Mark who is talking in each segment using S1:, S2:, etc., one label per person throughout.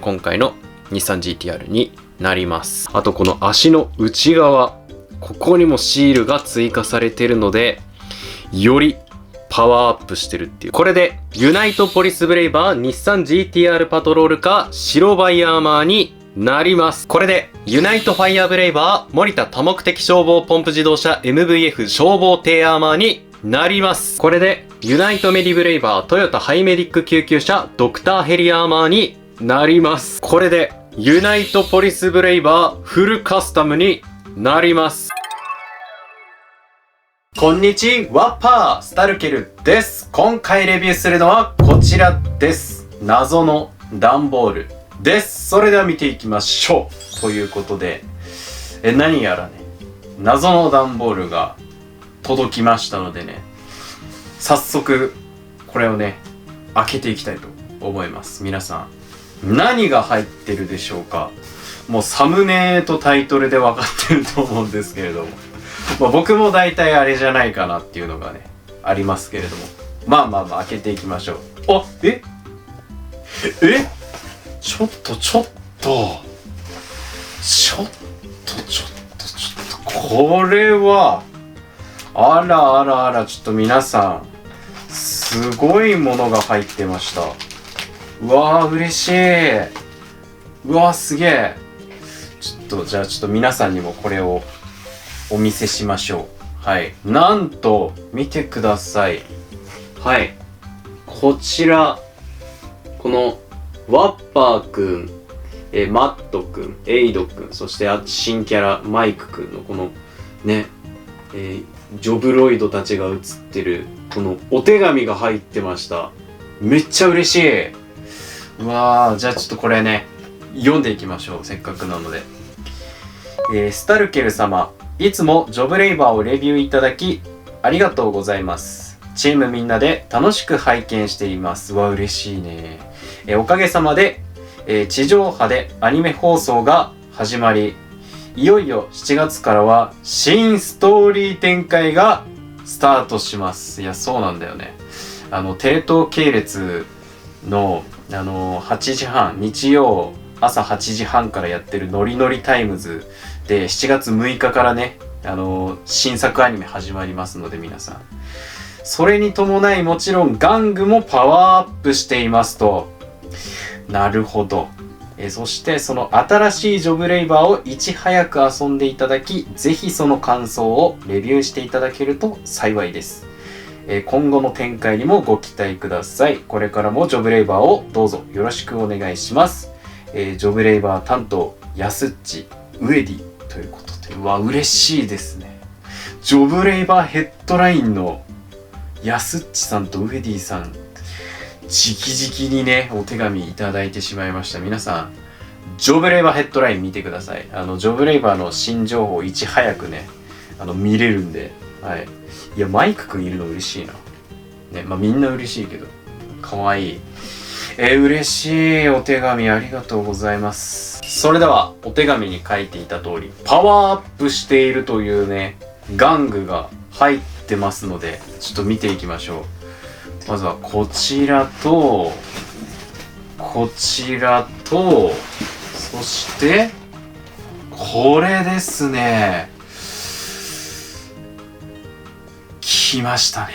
S1: 今回の日産 GTR になります。あとこの足の内側、ここにもシールが追加されているので、よりパワーアップしてるっていう。これでユナイトポリスブレイバー日産 GTR パトロールか白バイアーマーになります。これでユナイトファイアーブレイバー森田多目的消防ポンプ自動車 MVF 消防艇アーマーになります。これでユナイトメディブレイバートヨタハイメディック救急車ドクターヘリアーマーになります。これでユナイトポリスブレイバーフルカスタムになります。こんにちは、スタルケルです。今回レビューするのはこちらです。謎の段ボールです。それでは見ていきましょう。ということで、何やらね、謎の段ボールが届きましたのでね、早速これをね、開けていきたいと思います。皆さん、何が入ってるでしょうか？もうサムネとタイトルで分かってると思うんですけれども、僕も大体あれじゃないかなっていうのがね、ありますけれども。まあ開けていきましょう。ちょっと、これは、あら、ちょっと皆さん、すごいものが入ってました。うわー、嬉しい。うわー、すげえ。じゃあちょっと皆さんにもこれをお見せしましょう。はい。なんと、見てください。はい。こちら、この、ワッパーくん、マットくん、エイドくん、そして新キャラ、マイクくんのこの、ね、ジョブロイドたちが写ってる、このお手紙が入ってました。めっちゃ嬉しい。うわー、じゃあちょっとこれね、読んでいきましょう。せっかくなので。スタルケル様、いつもジョブレイバーをレビューいただき、ありがとうございます。チームみんなで楽しく拝見しています。うわ、嬉しいね。おかげさまで、地上波でアニメ放送が始まり、いよいよ7月からは新ストーリー展開がスタートします。いや、そうなんだよね。テレ東系列の、8時半、日曜朝8時半からやってるノリノリタイムズで7月6日からね、新作アニメ始まりますので皆さん。それに伴いもちろん玩具もパワーアップしていますと。なるほど。そしてその新しいジョブレイバーをいち早く遊んでいただき、ぜひその感想をレビューしていただけると幸いです。今後の展開にもご期待ください。これからもジョブレイバーをどうぞよろしくお願いします。ジョブレイバー担当、やすっち、ウエディということで、うわ、嬉しいですね。ジョブレイバーヘッドラインのやすっちさんとウエディさん、直々にね、お手紙いただいてしまいました。皆さん、ジョブレイバーヘッドライン見てください。ジョブレイバーの新情報をいち早くね、見れるんで、はい。いや、マイクくんいるの嬉しいな。ね、みんな嬉しいけど、かわいい。嬉しいお手紙ありがとうございます。それでは、お手紙に書いていた通り、パワーアップしているというね、玩具が入ってますので、ちょっと見ていきましょう。まずはこちらと、そして、これですね。来ましたね。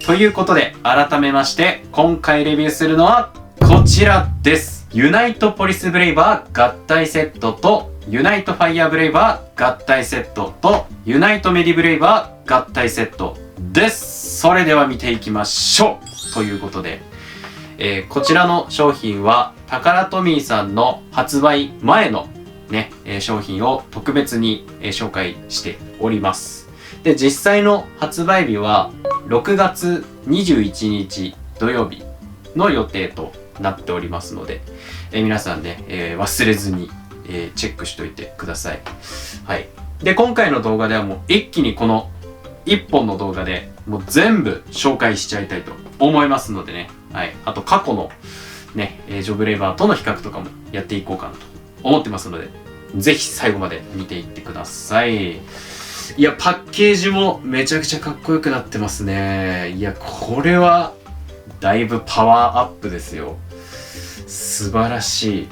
S1: ということで、改めまして、今回レビューするのは、こちらです。ユナイトポリスブレイバー合体セットと、ユナイトファイヤーブレイバー合体セットと、ユナイトメディブレイバー合体セットです。それでは見ていきましょう。ということで、こちらの商品は、タカラトミーさんの発売前のね、商品を特別に、紹介しております。で、実際の発売日は、6月21日土曜日の予定となっておりますので、皆さんね、忘れずに、チェックしといてください。はい。で、今回の動画ではもう一気にこの1本の動画でもう全部紹介しちゃいたいと思いますのでね。はい。あと過去のね、ジョブレイバーとの比較とかもやっていこうかなと思ってますので、ぜひ最後まで見ていってください。いや、パッケージもめちゃくちゃかっこよくなってますね。いや、これはだいぶパワーアップですよ。素晴らしい。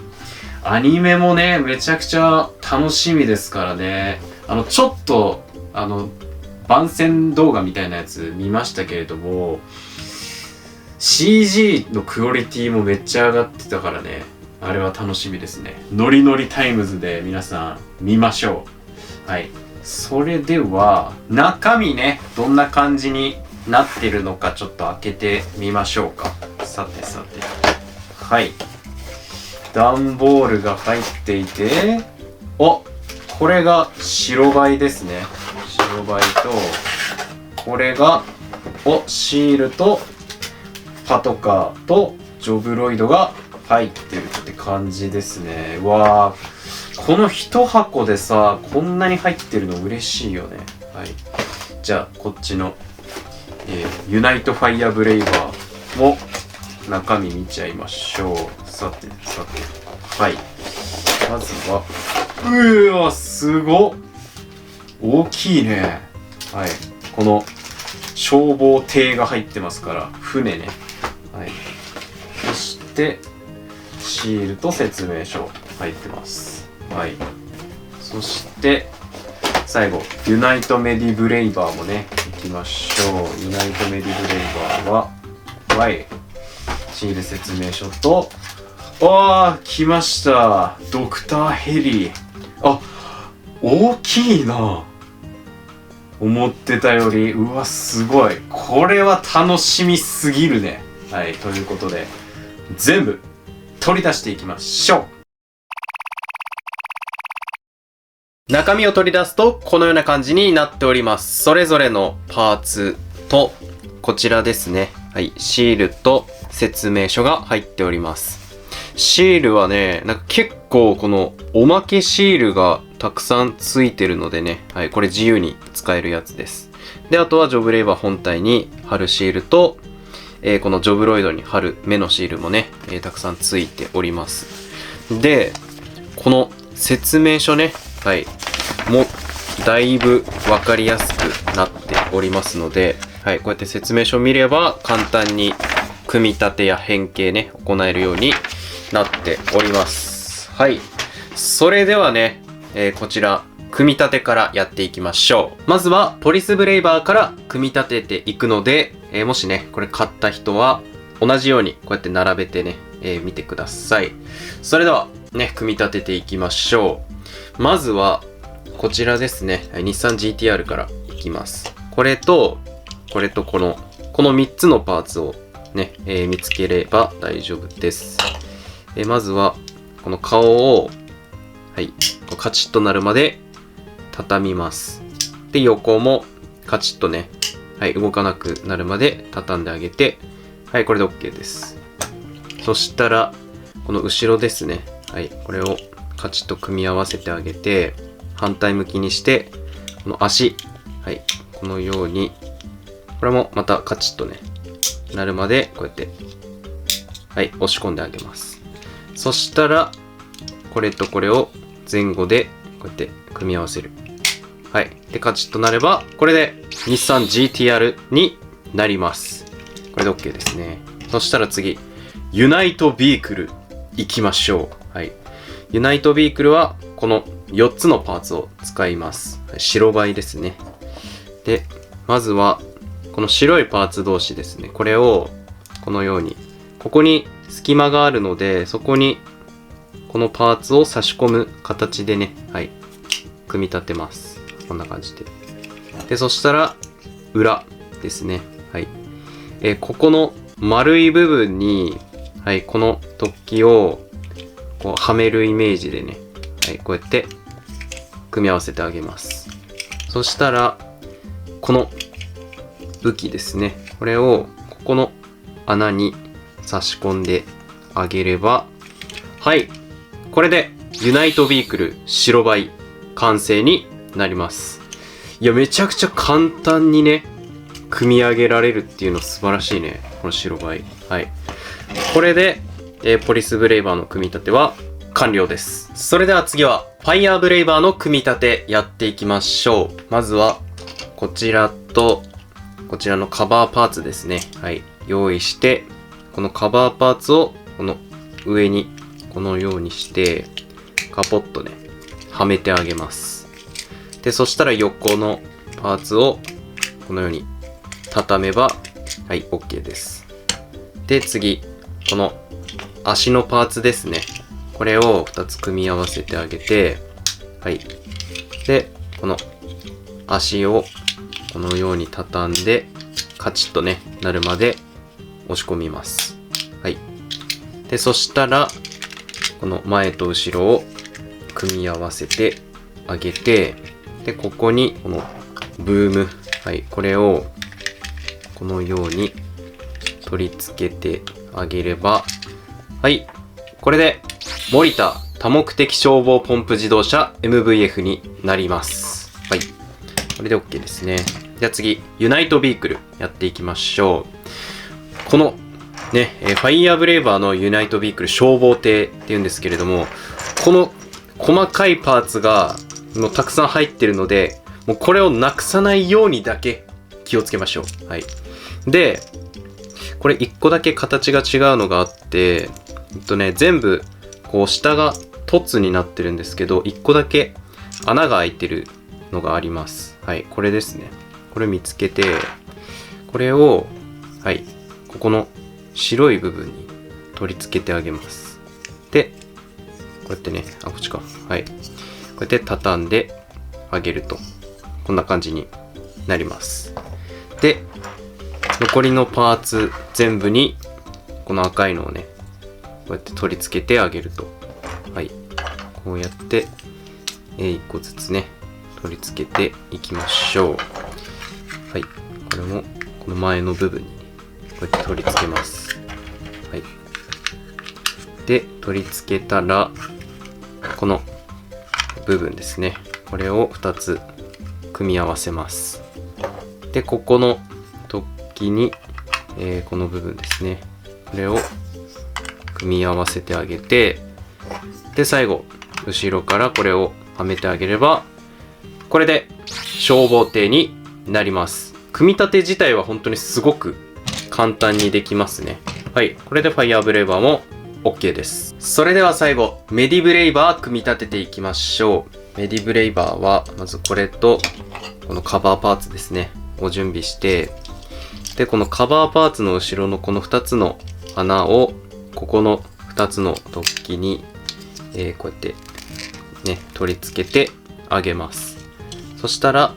S1: アニメもね、めちゃくちゃ楽しみですからね。ちょっと、番宣動画みたいなやつ見ましたけれども、CG のクオリティもめっちゃ上がってたからね。あれは楽しみですね。ノリノリタイムズで皆さん見ましょう。はい。それでは、中身ね、どんな感じになってるのかちょっと開けてみましょうか。さてさて。はい。段ボールが入っていて、これが白バイですね。白バイと、これが、シールと、パトカーと、ジョブロイドが入ってるって感じですね。わー、この一箱でさ、こんなに入ってるの嬉しいよね。はい。じゃあ、こっちの、ユナイトファイアブレイバーも中身見ちゃいましょう。さてさて。はい。まずは、すごっ、大きいね。はい。この消防艇が入ってますから、船ね。はい。そして、シールと説明書入ってます。はい。そして、最後、ユナイトメディブレイバーもね、いきましょう。ユナイトメディブレイバーは、はい。シール説明書と、来ました。ドクターヘリ。大きいな。思ってたより、すごい。これは楽しみすぎるね。はい、ということで、全部取り出していきましょう。中身を取り出すと、このような感じになっております。それぞれのパーツと、こちらですね。はい、シールと説明書が入っております。シールはね、なんか結構このおまけシールがたくさんついてるのでね、はい、これ自由に使えるやつです。で、あとはジョブレイバー本体に貼るシールと、このジョブロイドに貼る目のシールもね、たくさんついております。で、この説明書ね、はい、もうだいぶわかりやすくなっておりますので、はい、こうやって説明書を見れば簡単に組み立てや変形ね、行えるようになっております。はい。それではね、こちら、組み立てからやっていきましょう。まずは、ポリスブレイバーから組み立てていくので、もしね、これ買った人は、同じようにこうやって並べてね、見てください。それでは、ね、組み立てていきましょう。まずは、こちらですね。日産 GTR からいきます。これと、この3つのパーツをね、見つければ大丈夫です。まずは、この顔を、はい、カチッとなるまで畳みます。で、横もカチッとね、はい、動かなくなるまで畳んであげて、はい、これで OK です。そしたら、この後ろですね。はい、これをカチッと組み合わせてあげて、反対向きにして、この足、はい、このように、これもまたカチッとね、なるまで、こうやって、はい、押し込んであげます。そしたら、これとこれを前後でこうやって組み合わせる。はい。で、カチッとなれば、これで日産 GTR になります。これで OK ですね。そしたら次、ユナイトビークル行きましょう。はい。ユナイトビークルは、この4つのパーツを使います。白バイですね。で、まずは、この白いパーツ同士ですね。これを、このように、ここに隙間があるので、そこにこのパーツを差し込む形でね、はい、組み立てます。こんな感じで。で、そしたら、裏ですね。はい。ここの丸い部分に、はい、この突起を、こう、はめるイメージでね、はい、こうやって、組み合わせてあげます。そしたら、この武器ですね。これを、ここの穴に差し込んであげれば、はい。これで、ユナイトビークル白バイ完成になります。いや、めちゃくちゃ簡単にね、組み上げられるっていうの素晴らしいね。この白バイ。はい。これで、ポリスブレイバーの組み立ては完了です。それでは次は、ファイヤーブレイバーの組み立てやっていきましょう。まずは、こちらと、こちらのカバーパーツですね。はい。用意して、このカバーパーツを、この上に、ここのようにしてカポッとねはめてあげます。でそしたら横のパーツをこのように畳めばはい OK です。で次この足のパーツですね、これを2つ組み合わせてあげて、はい、でこの足をこのように畳んでカチッとねなるまで押し込みます。はい。でそしたらこの前と後ろを組み合わせてあげて、でここにこのブーム、はい、これをこのように取り付けてあげれば、はい、これで森田多目的消防ポンプ自動車 MVF になります。はい、これで OK ですね。じゃあ次ユナイトビークルやっていきましょう。このねファイヤーブレイバーのユナイトビークル消防艇っていうんですけれども、この細かいパーツがもうたくさん入ってるので、もうこれをなくさないようにだけ気をつけましょう。はい。で、これ1個だけ形が違うのがあって、全部こう下が凸になってるんですけど、1個だけ穴が開いてるのがあります。はい、これですね。これ見つけて、これを、はい、ここの白い部分に取り付けてあげます。で、こうやってね、こっちか。はい。こうやって畳んであげると、こんな感じになります。で、残りのパーツ全部に、この赤いのをね、こうやって取り付けてあげると。はい。こうやって、1個ずつね、取り付けていきましょう。はい。これも、この前の部分に、こうやって取り付けます。はい。で、取り付けたら、この部分ですね。これを2つ組み合わせます。で、ここの時に、この部分ですね。これを組み合わせてあげて、で、最後、後ろからこれをはめてあげれば、これで消防艇になります。組み立て自体は本当にすごく簡単にできますね。はい。これでファイヤーブレイバーも OK です。それでは最後、メディブレイバー組み立てていきましょう。メディブレイバーは、まずこれと、このカバーパーツですね、を準備して、で、このカバーパーツの後ろのこの2つの穴を、ここの2つの突起に、こうやってね、取り付けてあげます。そしたら、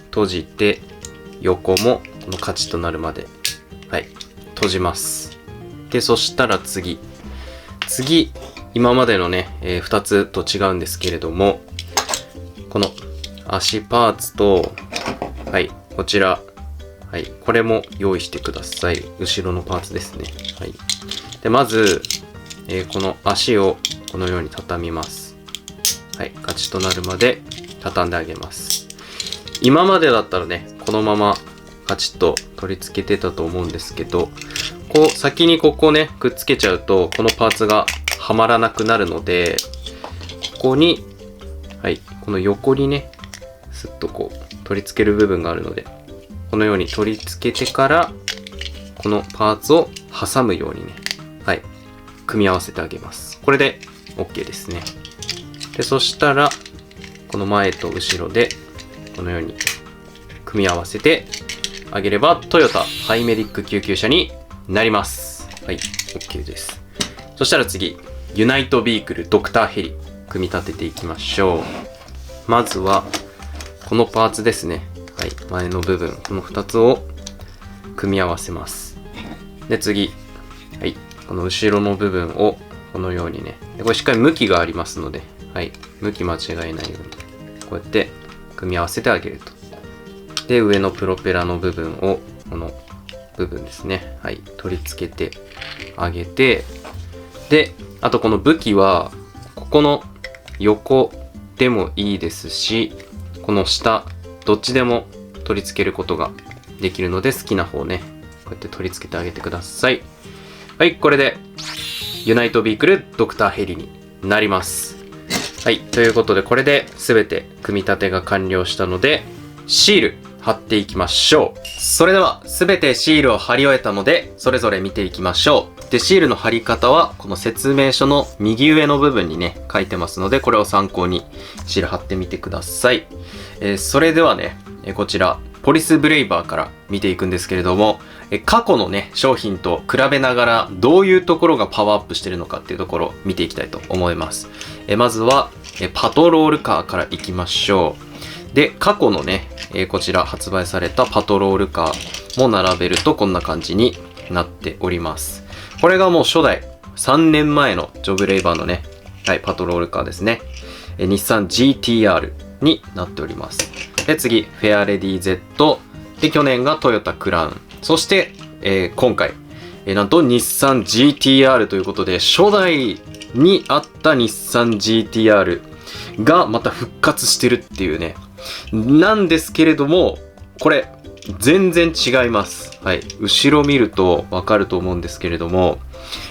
S1: 閉じて、横もこのカチッとなるまで、はい、閉じます。で、そしたら次、今までのね、2つと違うんですけれども、この足パーツと、はい、こちら、はい、これも用意してください。後ろのパーツですね。はい。で、まず、この足をこのように畳みます。はい、カチッとなるまで畳んであげます。今までだったらね、このままカチッと取り付けてたと思うんですけど、こう先にここね、くっつけちゃうと、このパーツがはまらなくなるので、ここに、はい、この横にね、スッとこう取り付ける部分があるので、このように取り付けてから、このパーツを挟むようにね、はい、組み合わせてあげます。これで OK ですね。で、そしたら、この前と後ろで、このように組み合わせてあげれば、トヨタハイメディック救急車になります。はい、OK です。そしたら次、ユナイトビークルドクターヘリ、組み立てていきましょう。まずは、このパーツですね。はい、前の部分、この2つを組み合わせます。で、次、はい、この後ろの部分をこのようにね、でこれしっかり向きがありますので、はい、向き間違えないように、こうやって組み合わせてあげると。で、上のプロペラの部分を、この部分ですね、はい、取り付けてあげて、で、あとこの武器は、ここの横でもいいですし、この下、どっちでも取り付けることができるので、好きな方ね、こうやって取り付けてあげてください。はい、これで、ユナイトビークルドクターヘリになります。はい、ということで、これで全て組み立てが完了したので、シール貼っていきましょう。それでは、全てシールを貼り終えたので、それぞれ見ていきましょう。
S2: で、シールの貼り方はこの説明書の右上の部分にね、書いてますので、これを参考にシール貼ってみてください。それではね、こちら、ポリスブレイバーから見ていくんですけれども、過去のね、商品と比べながらどういうところがパワーアップしてるのかっていうところを見ていきたいと思います。まずは、パトロールカーからいきましょう。で、過去のね、こちら発売されたパトロールカーも並べるとこんな感じになっております。これがもう初代、3年前のジョブレイバーのね、はい、パトロールカーですね。日産 GTR になっております。で、次、フェアレディ Z。で、去年がトヨタクラウン。そして、今回、なんと日産 GTR ということで、初代にあった日産 GTR がまた復活してるっていうね。なんですけれども、これ、全然違います。はい。後ろ見るとわかると思うんですけれども、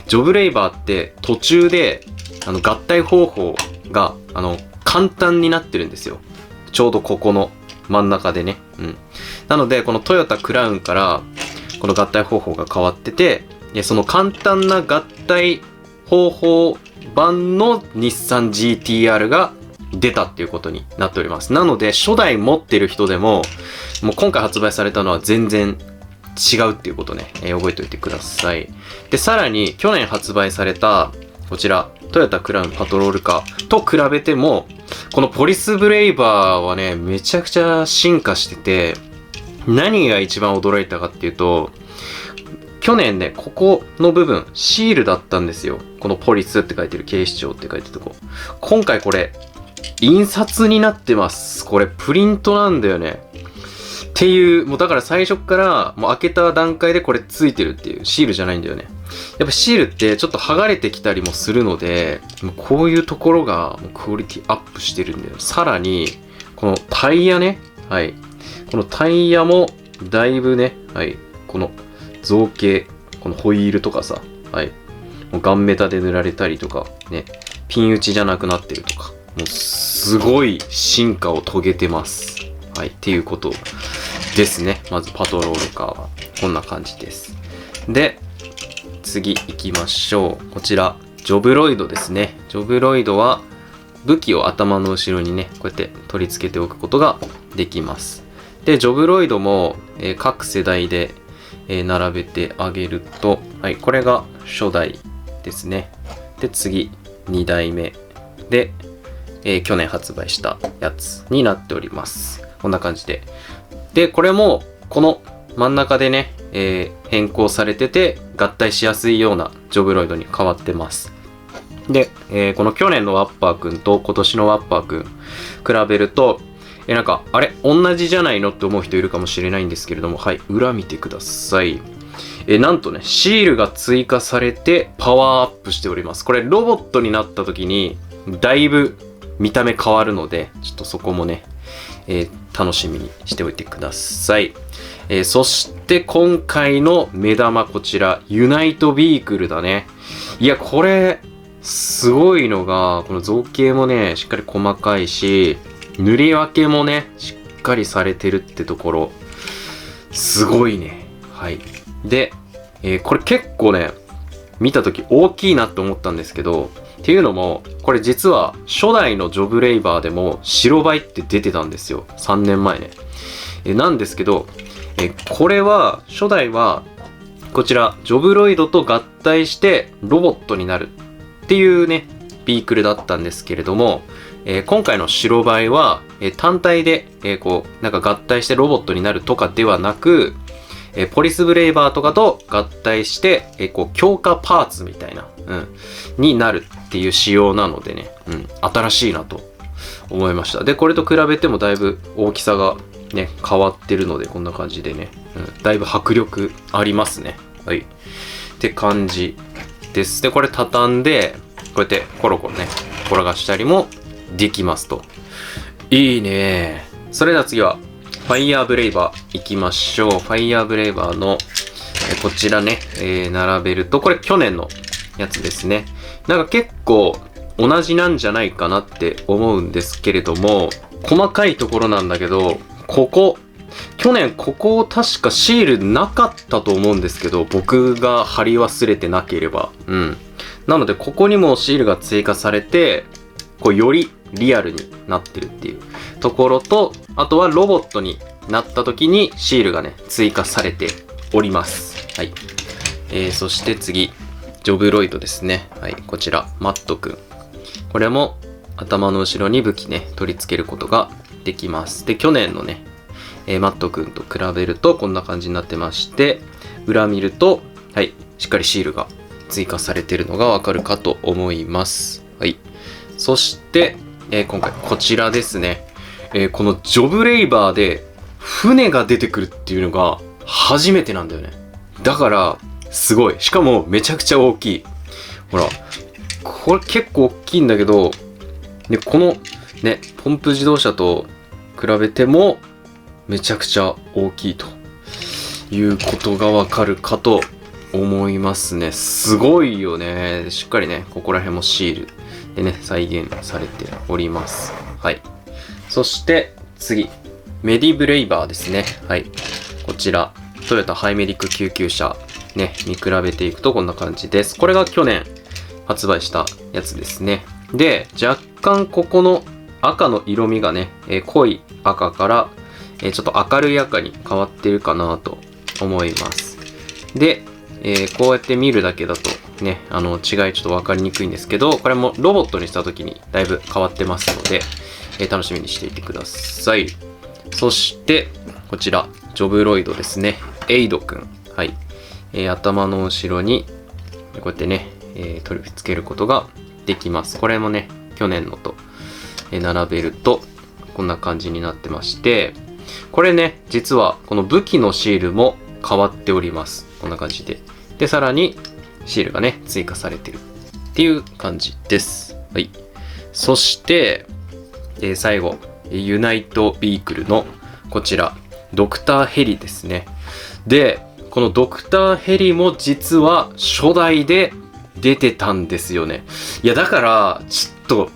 S2: ジョブレイバーって途中で、合体方法が、簡単になってるんですよ。ちょうどここの真ん中でね。うん。なので、このトヨタクラウンから、この合体方法が変わってて、その簡単な合体方法版の日産 GTR が出たっていうことになっております。なので、初代持ってる人でも、もう今回発売されたのは全然違うっていうことね、覚えておいてください。で、さらに去年発売された、こちら、トヨタクラウンパトロールカーと比べても、このポリスブレイバーはね、めちゃくちゃ進化してて、何が一番驚いたかっていうと、去年ね、ここの部分、シールだったんですよ。このポリスって書いてる、警視庁って書いてるとこ。今回これ、印刷になってます。これ、プリントなんだよね。っていう、もうだから最初からもう開けた段階でこれついてるっていうシールじゃないんだよね。やっぱシールってちょっと剥がれてきたりもするので、もうこういうところがもうクオリティアップしてるんだよ。さらに、このタイヤね。はい。このタイヤもだいぶね、はい。この造形、このホイールとかさ、はい。もうガンメタで塗られたりとか、ね。ピン打ちじゃなくなってるとか。もうすごい進化を遂げてます。はい。っていうことですね。まずパトロールカーはこんな感じです。で、次行きましょう。こちら、ジョブロイドですね。ジョブロイドは武器を頭の後ろにね、こうやって取り付けておくことができます。で、ジョブロイドも、各世代で、並べてあげると、はい、これが初代ですね。で、次、2代目で、去年発売したやつになっております。こんな感じで。で、これも、この真ん中でね、変更されてて、合体しやすいようなジョブロイドに変わってます。で、この去年のワッパーくんと今年のワッパーくん、比べると、なんか、あれ同じじゃないのって思う人いるかもしれないんですけれども、はい、裏見てください。なんとね、シールが追加されてパワーアップしております。これロボットになった時に、だいぶ見た目変わるので、ちょっとそこもね、楽しみにしておいてください。そして今回の目玉こちら、ユナイトビークルだね。いや、これ、すごいのが、この造形もね、しっかり細かいし、塗り分けもね、しっかりされてるってところ、すごいね。はい。で、これ結構ね、見たとき大きいなって思ったんですけど、っていうのも、これ実は初代のジョブレイバーでも白バイって出てたんですよ。3年前ね。なんですけど、これは、初代は、こちら、ジョブロイドと合体してロボットになるっていうね、ビークルだったんですけれども、今回の白バイは、単体で、こう、なんか合体してロボットになるとかではなく、ポリスブレイバーとかと合体して、こう、強化パーツみたいな、になるっていう仕様なのでね、新しいなと思いました。で、これと比べてもだいぶ大きさがね、変わってるので、こんな感じでね、だいぶ迫力ありますね。はい。って感じです。で、これ畳んで、こうやってコロコロね、転がしたりもできますと。いいね。それでは次は、ファイヤーブレイバー行きましょう。ファイヤーブレイバーの、こちらね、並べると、これ去年のやつですね。なんか結構同じなんじゃないかなって思うんですけれども、細かいところなんだけど、ここ、去年ここ確かシールなかったと思うんですけど、僕が貼り忘れてなければ。なのでここにもシールが追加されて、こうよりリアルになってるっていうところと、あとはロボットになった時にシールがね、追加されております。はい。そして次、ジョブロイドですね。はい、こちら、マットくん。これも頭の後ろに武器ね、取り付けることができます。で、去年のね、マットくんと比べるとこんな感じになってまして、裏見ると、はい、しっかりシールが追加されているのがわかるかと思います。はい。そして、今回こちらですね。このジョブレイバーで船が出てくるっていうのが初めてなんだよね。だから、すごい。しかもめちゃくちゃ大きい。ほら、これ結構大きいんだけど、で、このね、ポンプ自動車と比べてもめちゃくちゃ大きいということがわかるかと思いますね。すごいよね。しっかりね、ここら辺もシールでね、再現されております。はい。そして次、メディブレイバーですね。はい。こちら、トヨタハイメディック救急車ね、見比べていくとこんな感じです。これが去年発売したやつですね。で、若干ここの赤の色味がね、濃い赤から、ちょっと明るい赤に変わってるかなと思います。で、こうやって見るだけだとね、違いちょっと分かりにくいんですけど、これもロボットにした時にだいぶ変わってますので、楽しみにしていてください。そして、こちら、ジョブロイドですね。エイドくん。はい。頭の後ろに、こうやってね、取り付けることができます。これもね、去年のと、並べると、こんな感じになってまして、これね、実はこの武器のシールも変わっております。こんな感じで。で、さらにシールがね、追加されてるっていう感じです。はい。そして、最後、ユナイトビークルのこちら、ドクターヘリですね。で、このドクターヘリも実は初代で出てたんですよね。いや、だから、ちょっと、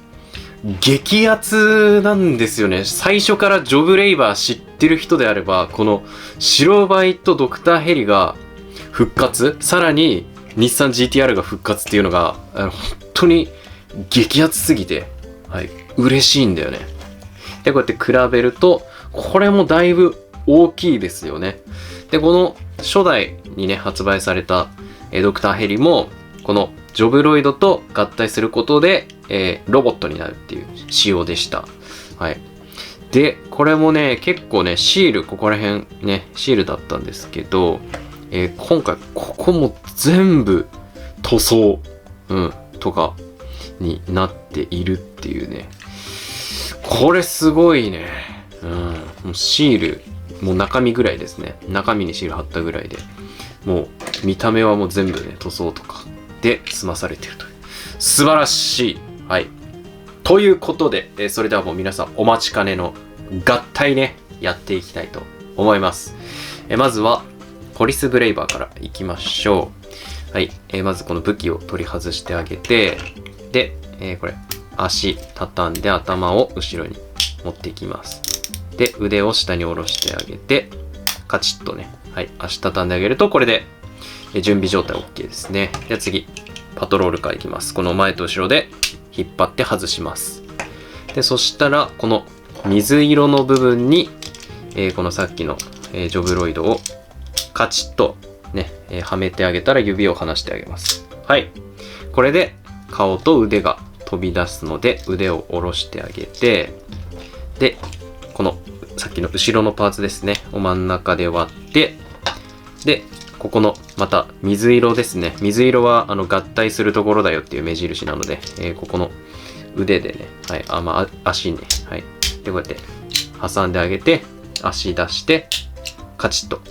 S2: 激アツなんですよね。最初からジョブレイバー知ってる人であれば、この白バイとドクターヘリが復活、さらに日産 GTR が復活っていうのが、本当に激アツすぎて、はい、嬉しいんだよね。で、こうやって比べると、これもだいぶ大きいですよね。で、この初代にね、発売されたドクターヘリも、このジョブロイドと合体することで、ロボットになるっていう仕様でした。はい。で、これもね、結構ね、シール、ここら辺ね、シールだったんですけど、今回、ここも全部塗装、とかになっているっていうね。これすごいね。もうシール、もう中身ぐらいですね。中身にシール貼ったぐらいで。もう見た目はもう全部ね、塗装とかで済まされてるという。素晴らしい。はい。ということで、それではもう皆さんお待ちかねの合体ね、やっていきたいと思います。まずは、ポリスブレイバーからいきましょう。はい。まずこの武器を取り外してあげて、で、これ、足畳んで頭を後ろに持っていきます。で、腕を下に下ろしてあげて、カチッとね、はい、足畳んであげると、これで準備状態 OK ですね。では次、パトロールカーいきます。この前と後ろで引っ張って外します。で、そしたら、この水色の部分に、このさっきの、ジョブロイドをカチッとね、はめてあげたら指を離してあげます。はい。これで顔と腕が飛び出すので、腕を下ろしてあげて、で、このさっきの後ろのパーツですね、を真ん中で割って、で、ここのまた水色ですね。水色は合体するところだよっていう目印なので、ここの腕でね、はい、足にね、はい。で、こうやって挟んであげて、足出して、カチッと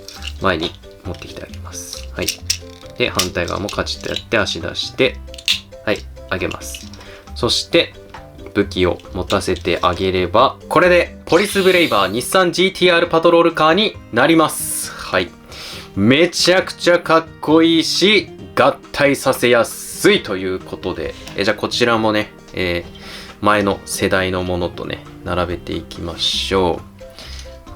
S2: 前に持ってきてあげます。はい。で、反対側もカチッとやって足出して、はい、上げます。そして、武器を持たせてあげれば、これでポリスブレイバー日産 GTR パトロールカーになります。はい。めちゃくちゃかっこいいし、合体させやすいということで、じゃあこちらもね、前の世代のものとね、並べていきましょ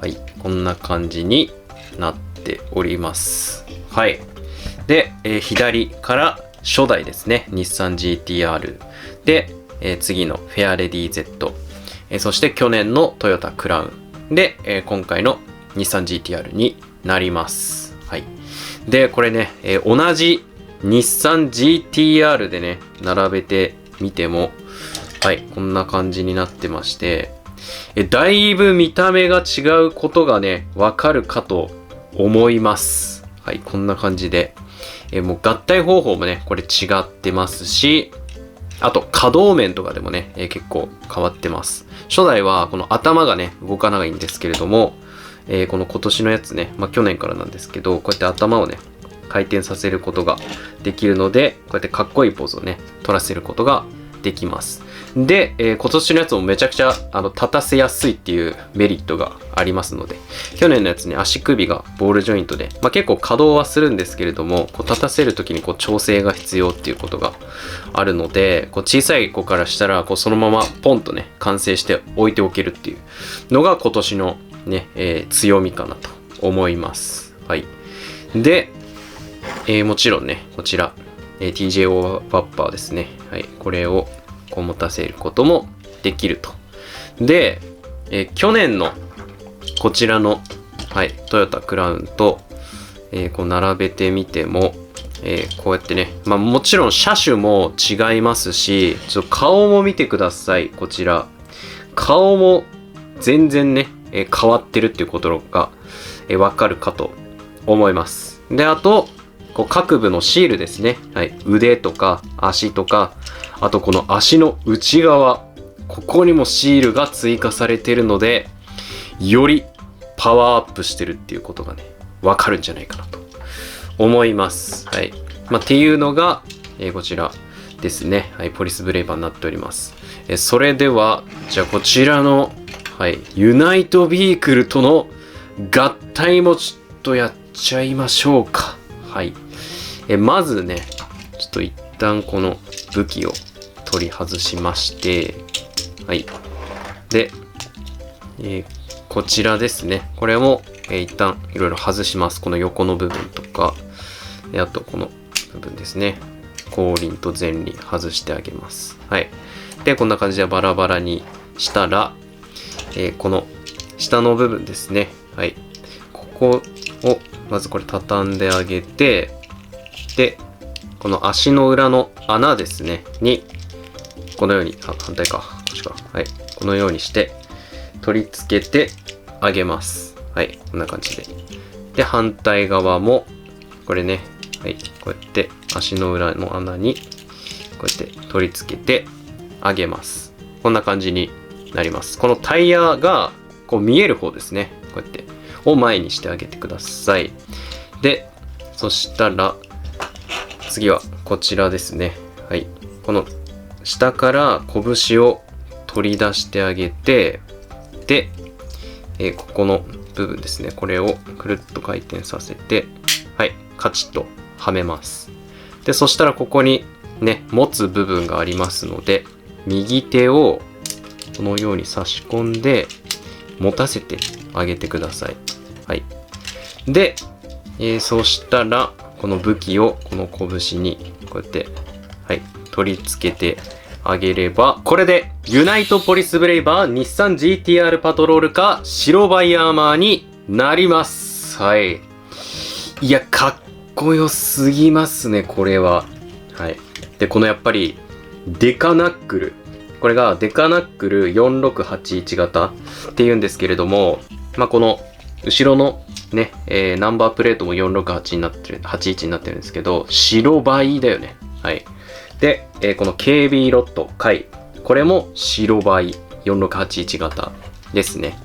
S2: う。はい、こんな感じになっております。はい。で、左から初代ですね、日産 GTR で、次のフェアレディ Z、そして去年のトヨタクラウンで、今回の日産 GTR になります。はい。で、これね、同じ日産 GTR でね、並べてみても、はい、こんな感じになってまして、だいぶ見た目が違うことがね、わかるかと思います。はい、こんな感じで。もう合体方法もね、これ違ってますし、あと可動面とかでもね、結構変わってます。初代はこの頭がね、動かないんですけれども、この今年のやつね、去年からなんですけど、こうやって頭をね、回転させることができるので、こうやってかっこいいポーズをね、取らせることができます。で、今年のやつもめちゃくちゃ立たせやすいっていうメリットがありますので、去年のやつね、足首がボールジョイントで、結構稼働はするんですけれども、こう立たせる時にこう調整が必要っていうことがあるので、こう小さい子からしたらこうそのままポンとね、完成して置いておけるっていうのが今年のね、強みかなと思います。はい。で、もちろんね、こちら、TJO ワッパーですね。はい。これをこう持たせることもできると。で、去年のこちらの、はい、トヨタクラウンと、こう並べてみても、こうやってね、もちろん車種も違いますし、ちょっと顔も見てください。こちら。顔も全然ね、変わってるっていうことが、わかるかと思います。で、あと、こう各部のシールですね。はい。腕とか足とか、あとこの足の内側、ここにもシールが追加されているので、よりパワーアップしてるっていうことがね、わかるんじゃないかなと思います。はい。っていうのが、こちらですね。はい。ポリスブレイバーになっております。それでは、じゃあこちらの、はい。ユナイトビークルとの合体もちょっとやっちゃいましょうか。はい。まずね、ちょっと一旦この武器を取り外しまして、はい。で、こちらですね。これも、一旦いろいろ外します。この横の部分とか、あとこの部分ですね。後輪と前輪外してあげます。はい。で、こんな感じでバラバラにしたら、この下の部分ですね。はい。ここを、まずこれ畳んであげて、で、この足の裏の穴ですね、に、このように、反対か、確か。はい。このようにして、取り付けてあげます。はい。こんな感じで。で、反対側も、これね、はい。こうやって、足の裏の穴に、こうやって取り付けてあげます。こんな感じになります。このタイヤが、こう見える方ですね。こうやって、を前にしてあげてください。で、そしたら、次はこちらですね。はい。この下から拳を取り出してあげて、で、ここの部分ですね。これをくるっと回転させて、はい。カチッとはめます。で、そしたらここにね、持つ部分がありますので、右手をこのように差し込んで、持たせてあげてください。はい。で、そしたら、この武器をこの拳にこうやって、はい、取り付けてあげれば、これでユナイトポリスブレイバー日産 GTR パトロールか白バイアーマーになります。はい。いや、かっこよすぎますね、これは。はい。で、このやっぱり、デカナックル。これがデカナックル4681型っていうんですけれども、この後ろのね、ナンバープレートも468になってる、81になってるんですけど、白バイだよね。はい。で、この KB ロット、回。これも白バイ4681型ですね。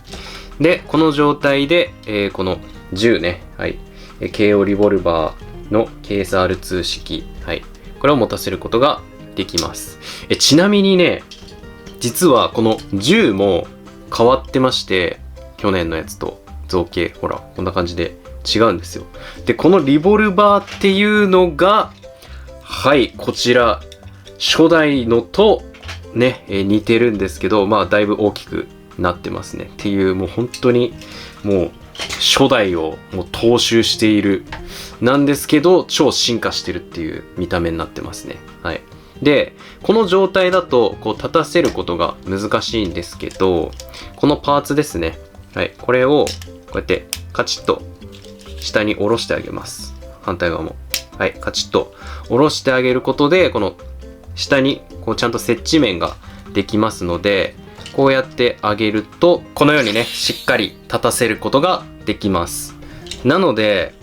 S2: で、この状態で、この銃ね、はい。KO リボルバーの KSR2 式、はい。これを持たせることができます。ちなみにね、実はこの銃も変わってまして、去年のやつと造形、ほら、こんな感じで違うんですよ。で、このリボルバーっていうのが、はい、こちら、初代のとね、似てるんですけど、だいぶ大きくなってますね。っていう、もう本当に、もう初代をもう踏襲しているなんですけど、超進化してるっていう見た目になってますね。はい。で、この状態だとこう立たせることが難しいんですけど、このパーツですね。はい。これをこうやってカチッと下に下ろしてあげます。反対側も。はい。カチッと下ろしてあげることで、この下にこうちゃんと接地面ができますので、こうやってあげると、このようにね、しっかり立たせることができます。なので、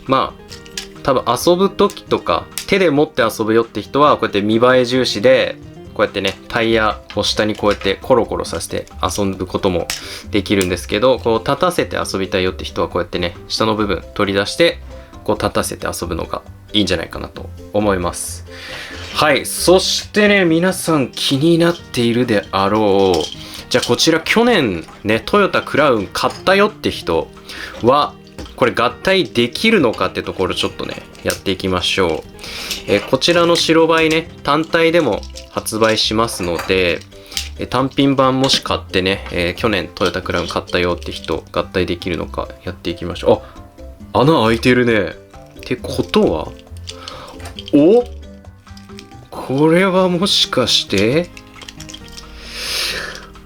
S2: まあ、多分遊ぶ時とか、手で持って遊ぶよって人は、こうやって見栄え重視で、こうやってね、タイヤを下にこうやってコロコロさせて遊ぶこともできるんですけど、こう立たせて遊びたいよって人はこうやってね、下の部分取り出して、こう立たせて遊ぶのがいいんじゃないかなと思います。はい。そしてね、皆さん気になっているであろう。じゃあこちら去年ね、トヨタクラウン買ったよって人は、これ合体できるのかってところちょっとね、やっていきましょう。こちらの白バイね、単体でも発売しますので、単品版もし買ってね、去年トヨタクラウン買ったよって人、合体できるのかやっていきましょう。あ、穴開いてるね。ってことは、お？これはもしかして、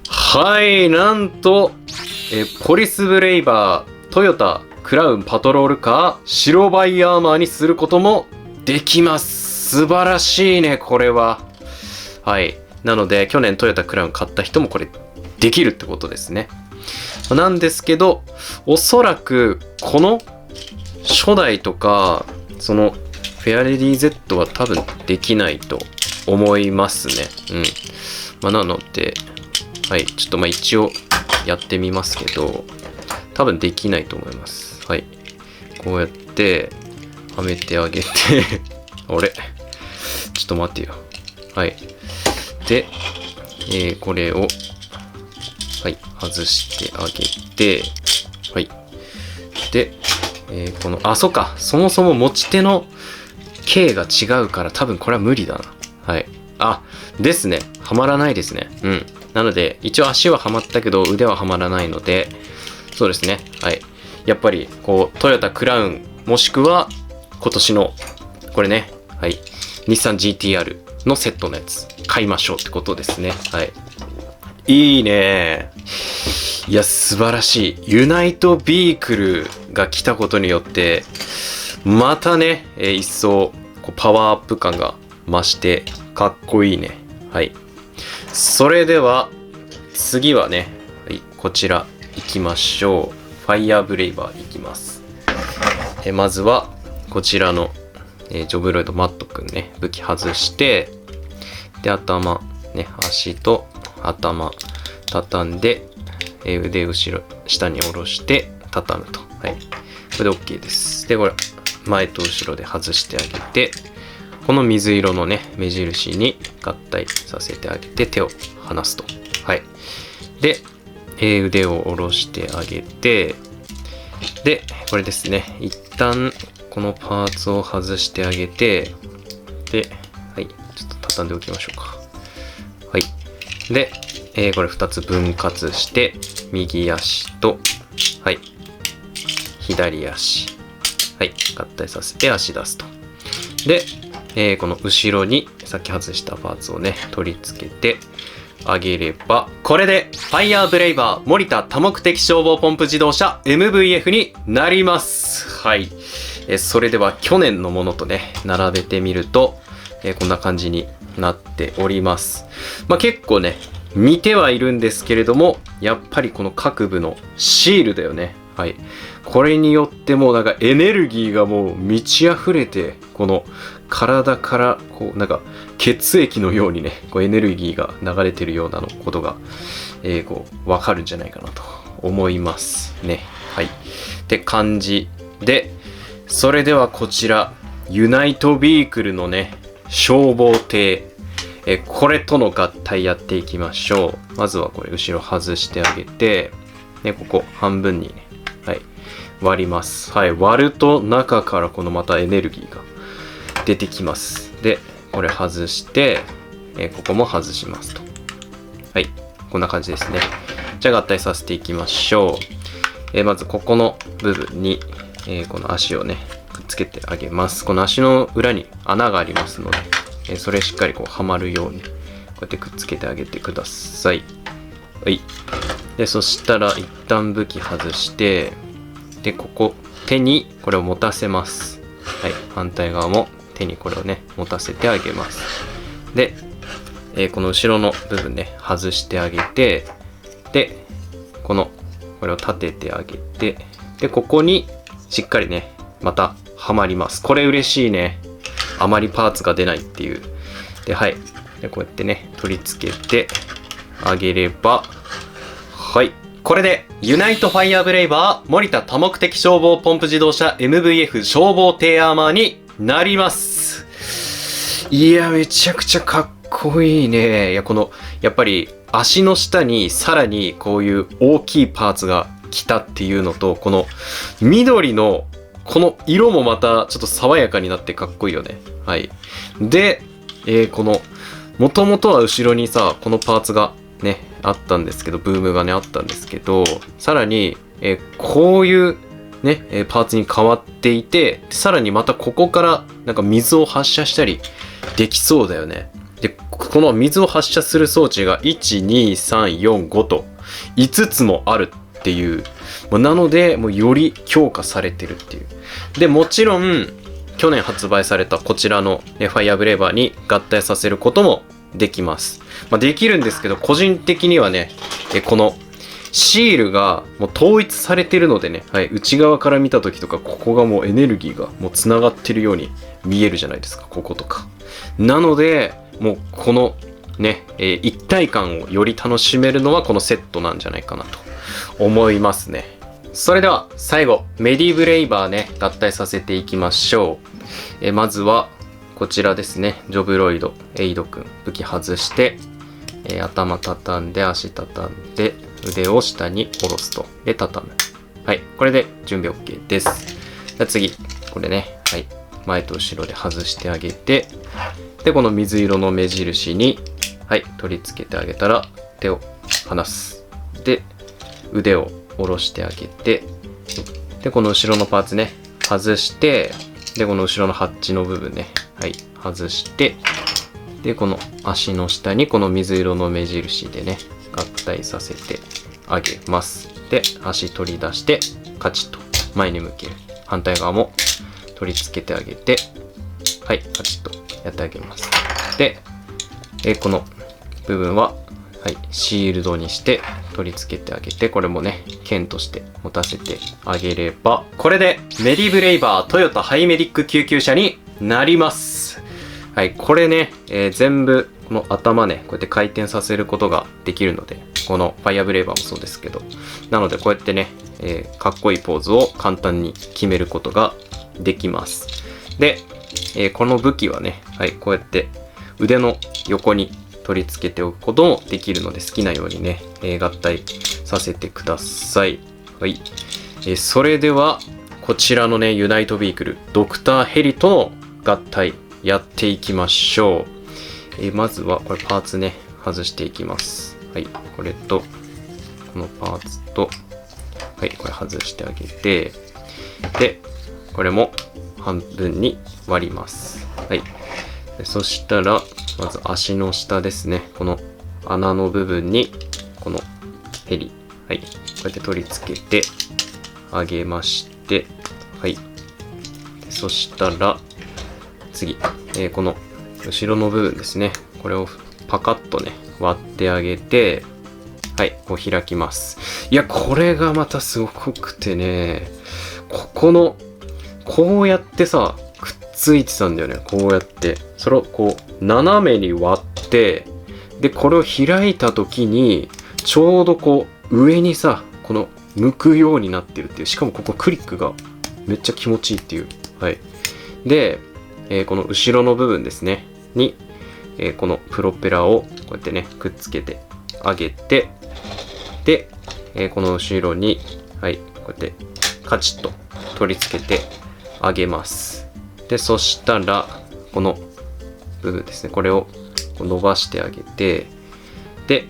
S2: はい、なんと、ポリスブレイバー、トヨタクラウンパトロールカー、白バイアーマーにすることもできます。素晴らしいね、これは。はい。なので、去年トヨタクラウン買った人もこれ、できるってことですね。なんですけど、おそらく、この初代とか、その、フェアレディ Z は多分できないと思いますね。うん。まあ、なので、はい。ちょっとまあ一応やってみますけど、多分できないと思います。はい。こうやって、はめてあげて、あれ？ちょっと待ってよ。はい。で、これを、はい。外してあげて、はい。で、この、あ、そうか。そもそも持ち手の径が違うから多分これは無理だな。はい。あ、ですね。はまらないですね。うん。なので、一応足ははまったけど腕ははまらないので、そうですね。はい。やっぱり、こう、トヨタクラウン、もしくは、今年の、これね、はい。日産 GTR のセットのやつ、買いましょうってことですね。はい。いいね。いや、素晴らしい。ユナイトビークルが来たことによって、またね、一層、こうパワーアップ感が増して、かっこいいね。はい。それでは、次はね、はい、こちら行きましょう。ファイヤーブレイバーいきます。まずは、こちらの、ジョブロイドマットくんね、武器外して、で、頭、ね、足と頭、畳んで、腕後ろ、下に下ろして、畳むと。はい。これで OK です。で、これ、前と後ろで外してあげて、この水色のね、目印に合体させてあげて、手を離すと。はい。で、腕を下ろしてあげて、で、これですね。一旦、このパーツを外してあげて、で、はい。ちょっと畳んでおきましょうか。はい。で、これ2つ分割して、右足と、はい。左足。はい。合体させて足出すと。で、この後ろにさっき外したパーツをね、取り付けてあげれば、これで、ファイヤーブレイバー森田多目的消防ポンプ自動車 MVF になります。はい。それでは去年のものとね、並べてみると、こんな感じになっております。まあ、結構ね、似てはいるんですけれども、やっぱりこの各部のシールだよね。はい。これによってもうなんかエネルギーがもう満ち溢れて、この体からこうなんか血液のようにね、こうエネルギーが流れてるようなことが、こうわかるんじゃないかなと思いますね。はい。って感じで、それではこちら、ユナイトビークルのね、消防艇、これとの合体やっていきましょう。まずはこれ後ろ外してあげて、ね、ここ半分にね、はい、割ります。はい、割ると中からこのまたエネルギーが出てきます。で、これ外して、ここも外しますと。はい、こんな感じですね。じゃあ合体させていきましょまずここの部分に、この足をねくっつけてあげます。この足の裏に穴がありますので、それしっかりこうはまるようにこうやってくっつけてあげてください。はい。でそしたら一旦武器外して、でここ手にこれを持たせます。はい。反対側も手にこれをね持たせてあげます。で、この後ろの部分ね外してあげて、でこれを立ててあげて、でここにしっかりねまたはまります。これ嬉しいね。あまりパーツが出ないっていう。ではい。でこうやってね取り付けてあげれば、はい。これでユナイトファイアブレイバー森田多目的消防ポンプ自動車 MVF 消防艇アーマーになります。いやめちゃくちゃかっこいいね。いややっぱり足の下にさらにこういう大きいパーツが来たっていうのと、この緑のこの色もまたちょっと爽やかになってかっこいいよね。はい。で、もともとは後ろにさこのパーツがねあったんですけど、ブームがねあったんですけど、さらに、こういうねパーツに変わっていて、さらにまたここからなんか水を発射したりできそうだよね。でこの水を発射する装置が12345と5つもあるっていう、なのでもうより強化されてるっていう。でもちろん去年発売されたこちらの、ファイアブレーバーに合体させることもできます。できるんですけど、個人的にはね、このシールがもう統一されてるのでね、はい、内側から見た時とかここがもうエネルギーがもうつながってるように見えるじゃないですか、こことか。なのでもうこのね、一体感をより楽しめるのはこのセットなんじゃないかなと思いますね。それでは最後メディブレイバーね合体させていきましょう。まずはこちらですね、ジョブロイドエイドくん武器外して、頭畳んで足畳んで腕を下に下ろすと、で畳む。はい、これで準備 OK です。じゃあ次これね、はい、前と後ろで外してあげて、でこの水色の目印にはい取り付けてあげたら手を離す。で腕を下ろしてあげて、でこの後ろのパーツね外して、でこの後ろのハッチの部分ね、はい外して、でこの足の下にこの水色の目印でね合体させてあげます。で足取り出してカチッと前に向ける。反対側も取り付けてあげて、はいカチッとやってあげます。で、この部分ははいシールドにして取り付けてあげて、これもね剣として持たせてあげれば、これでメディブレイバートヨタハイメディック救急車になります。はい、これね、全部この頭ねこうやって回転させることができるので、このファイアブレイバーもそうですけど、なのでこうやってね、かっこいいポーズを簡単に決めることができます。で、この武器はね、はい、こうやって腕の横に取り付けておくこともできるので、好きなようにね、合体させてください。はい、それではこちらのねユナイトビークルドクターヘリとの合体やっていきましょう。まずはこれパーツね外していきます。はい、これとこのパーツと、はいこれ外してあげて、でこれも半分に割ります。はい、そしたらまず足の下ですね、この穴の部分にこのヘリ、はいこうやって取り付けてあげまして、はいそしたら次、この後ろの部分ですね、これをパカッとね割ってあげて、はいこう開きます。いやこれがまたすごくてね、こうやってさくっついてたんだよね。こうやってそれをこう斜めに割って、でこれを開いた時にちょうどこう上にさこの向くようになってるっていう、しかもここクリックがめっちゃ気持ちいいっていう。はいで、この後ろの部分ですねに、このプロペラをこうやってねくっつけてあげて、で、この後ろにはいこうやってカチッと取り付けてあげます。でそしたらこの部分ですね、これをこう伸ばしてあげて、で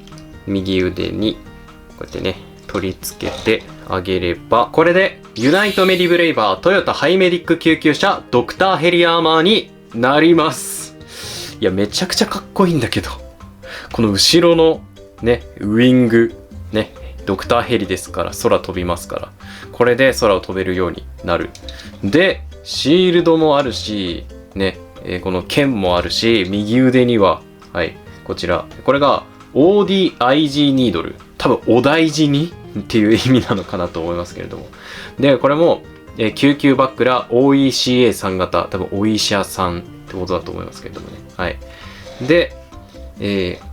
S2: 右腕にこうやってね取り付けてあげれば、これでユナイトメディブレイバートヨタハイメディック救急車ドクターヘリアーマーになります。いや、めちゃくちゃかっこいいんだけど、この後ろのね、ウィング、ね、ドクターヘリですから空飛びますから、これで空を飛べるようになる。で、シールドもあるし、ね、この剣もあるし、右腕には、はい、こちら、これが ODIG ニードル。多分、お大事にっていう意味なのかなと思いますけれども。で、これも、救急バックラ OECA3 型。多分、お医者さんってことだと思いますけれどもね。はい。で、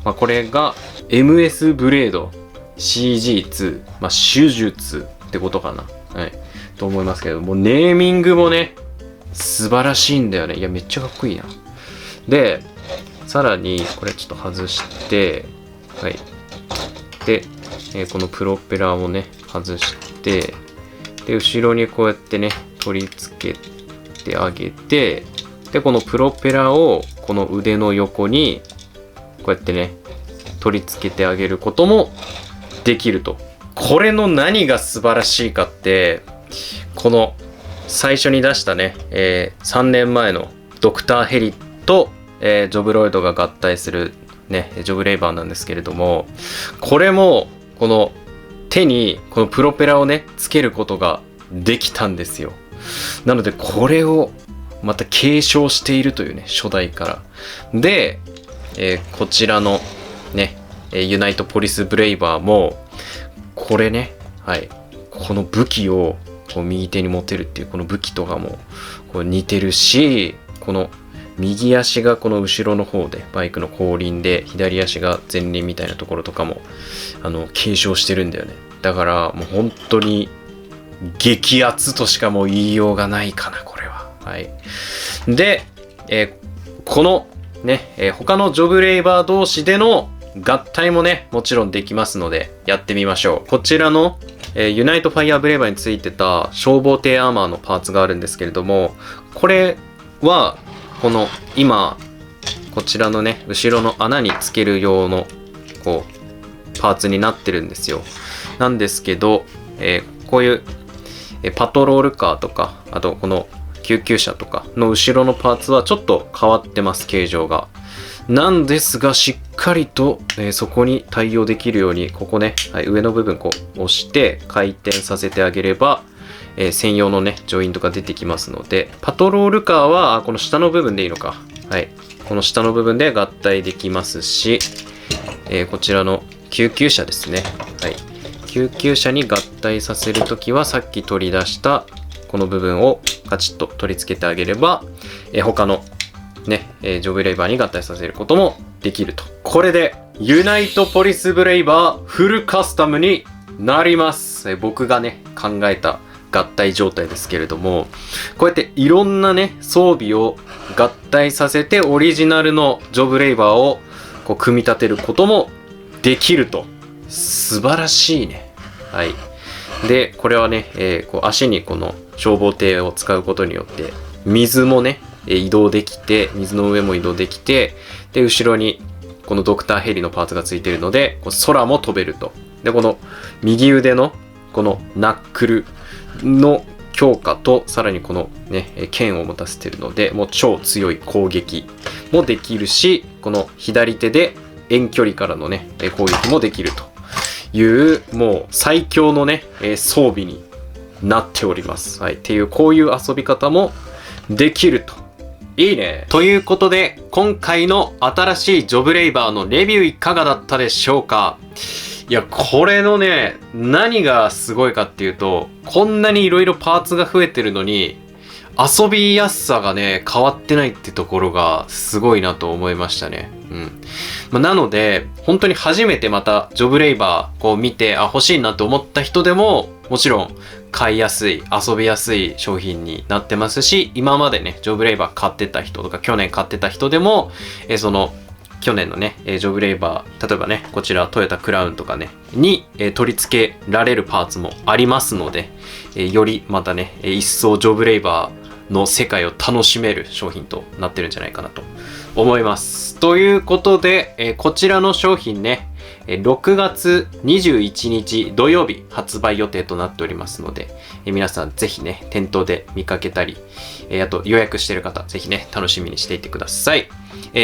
S2: これが MS ブレード CG2。手術ってことかな。はい。と思いますけども、ネーミングもね、素晴らしいんだよね。いや、めっちゃかっこいいな。で、さらに、これちょっと外して、はい。で、このプロペラをね、外して、で、後ろにこうやってね、取り付けてあげて、で、このプロペラを、この腕の横に、こうやってね、取り付けてあげることもできると。これの何が素晴らしいかって、この最初に出したね、3年前のドクターヘリと、ジョブロイドが合体するね、ジョブレイバーなんですけれども、これもこの手にこのプロペラをね、つけることができたんですよ。なのでこれをまた継承しているというね、初代から。で、こちらのね、ユナイトポリスブレイバーも、これね、はい、この武器をこう右手に持てるっていうこの武器とかもこう似てるし、この右足がこの後ろの方でバイクの後輪で左足が前輪みたいなところとかも継承してるんだよね。だからもう本当に激アツとしかもう言いようがないかな、これは。はい。で、このね、他のジョブレイバー同士での合体もね、もちろんできますのでやってみましょう。こちらのユナイトファイアーブレイバーについてた消防艇アーマーのパーツがあるんですけれども、これはこの今こちらのね、後ろの穴につける用のこうパーツになってるんですよ。なんですけど、こういうパトロールカーとか、あとこの救急車とかの後ろのパーツはちょっと変わってます、形状が。なんですが、しっかりと、そこに対応できるように、ここね、はい、上の部分こう押して回転させてあげれば、専用のね、ジョイントが出てきますので、パトロールカーはこの下の部分でいいのか。はい。この下の部分で合体できますし、こちらの救急車ですね。はい。救急車に合体させるときは、さっき取り出したこの部分をカチッと取り付けてあげれば、他のね、ジョブレイバーに合体させることもできると。これでユナイトポリスブレイバーフルカスタムになります。僕がね、考えた合体状態ですけれども、こうやっていろんなね、装備を合体させてオリジナルのジョブレイバーをこう組み立てることもできると。素晴らしいね。はい。で、これはね、こう足にこの消防艇を使うことによって水もね、移動できて、水の上も移動できて、で、後ろにこのドクターヘリのパーツがついているので、こう空も飛べると。で、この右腕のこのナックルの強化と、さらにこのね、剣を持たせているので、もう超強い攻撃もできるし、この左手で遠距離からのね、攻撃もできるという、もう最強のね、装備になっております。はい。っていう、こういう遊び方もできると。いいね。ということで、今回の新しいジョブレイバーのレビューいかがだったでしょうか？いや、これのね、何がすごいかっていうと、こんなにいろいろパーツが増えてるのに、遊びやすさがね、変わってないってところがすごいなと思いましたね。なので、本当に初めてまたジョブレイバーこう見て、欲しいなと思った人でも、もちろん買いやすい、遊びやすい商品になってますし、今までね、ジョブレイバー買ってた人とか、去年買ってた人でも、その、去年のね、ジョブレイバー、例えばね、こちらトヨタクラウンとかね、に取り付けられるパーツもありますので、よりまたね、一層ジョブレイバーの世界を楽しめる商品となってるんじゃないかなと思います。ということで、こちらの商品ね、6月21日土曜日発売予定となっておりますので、皆さんぜひね、店頭で見かけたり、あと予約してる方、ぜひね、楽しみにしていてください。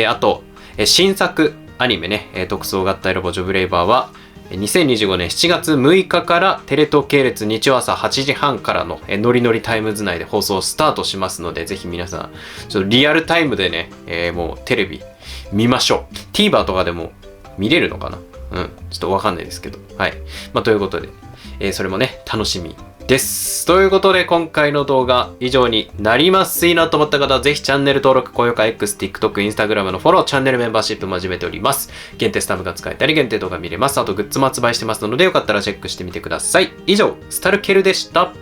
S2: あと、新作アニメね、特捜合体ロボジョブレイバーは、2025年7月6日からテレ東系列日曜朝8時半からのノリノリタイムズ内で放送スタートしますので、ぜひ皆さん、ちょっとリアルタイムでね、もうテレビ見ましょう。TVer とかでも見れるのかな？ちょっとわかんないですけど。はい。ということで、それもね、楽しみです。ということで、今回の動画以上になります。いいなと思った方は、ぜひチャンネル登録、高評価、X、TikTok、Instagram のフォロー、チャンネルメンバーシップも始めております。限定スタンプが使えたり、限定動画見れます。あと、グッズも発売してますので、よかったらチェックしてみてください。以上、スタルケルでした。